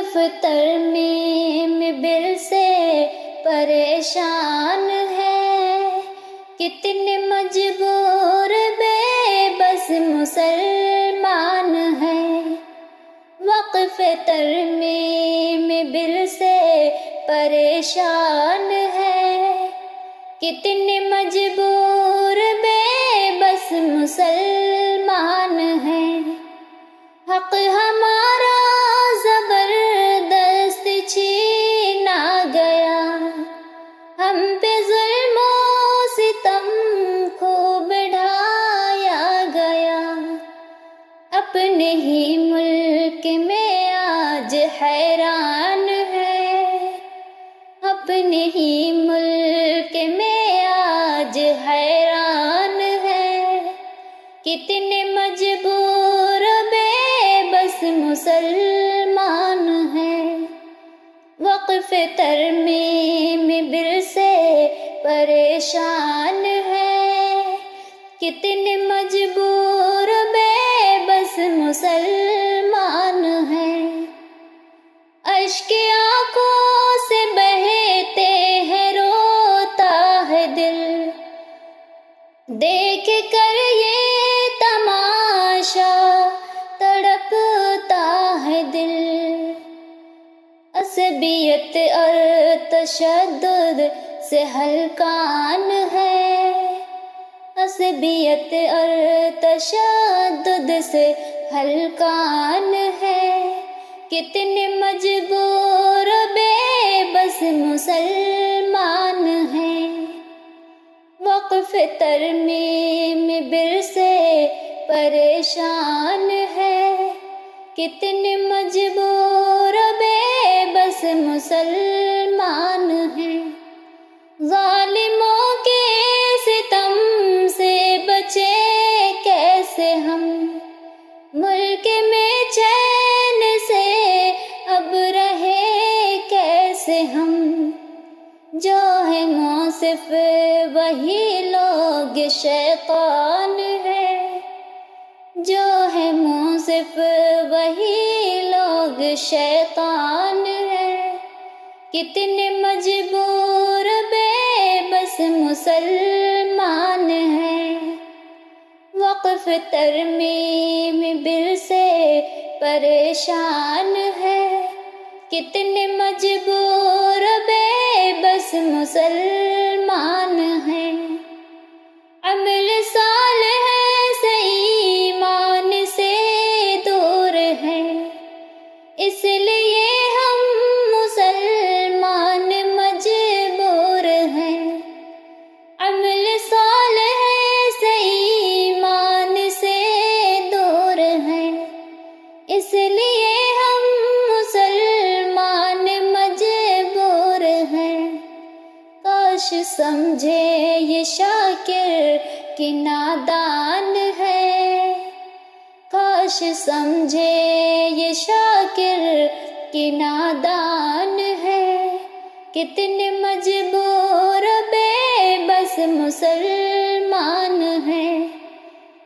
وقف ترمیم بل سے پریشان ہے، کتنے مجبور بے بس مسلمان ہیں۔ وقف ترمیم بل سے پریشان ہے، کتنے مجبور بے بس مسلمان ہیں۔ حق ہمارا زبردست چھینا گیا، ہم پہ ظلم و ستم خوب ڈھایا گیا۔ اپنے ہی ملک میں آج حیران ہے، اپنے ہی ملک میں آج حیران ہے، کتنے مجبور بے بس مسلمان ہیں۔ وقف ترمیم بل سے پریشان ہے، کتنے مجبور بے بس مسلمان ہیں۔ اشک آنکھوں سے بہتے ہیں، روتا ہے دل، دیکھ کر یہ تماشا تڑپتا ہے دل۔ عصبیت اور تشدد سے ہلکان ہے، عصبیت اور تشدد سے ہلکان ہے، کتنے مجبور بے بس مسلمان ہیں۔ وقف ترمیم بل سے پریشان ہے، کتنے مجبور بے بس مسلمان ہیں۔ ظالموں کے ستم سے بچے کیسے ہم، ملک میں چین سے اب رہے کیسے ہم۔ جو ہے منصف وہی لوگ شیطان ہے، جو ہے منصف وہی لوگ شیطان ہے، کتنے مجبور بے بس مسلمان ہیں۔ وقف ترمیم بل سے پریشان ہے، کتنے مجبور بے بس مسلمان ہیں۔ عمل صالح سے ایمان سے دور ہیں، اس لیے ہم مسلمان مجبور ہیں۔ عمل صالح سے ایمان سے دور ہیں، اس لیے ہم مسلمان مجبور ہیں۔ کاش سمجھے یہ شاکر کہ نادان ہے، کاش سمجھے یہ شاکر کہ نادان ہے، کتنے مجبور بے بس مسلمان ہیں۔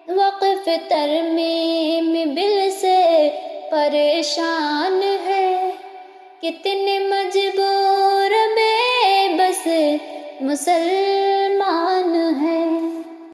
وقف ترمیم بل سے پریشان ہے، کتنے مجبور بے بس مسلمان ہیں۔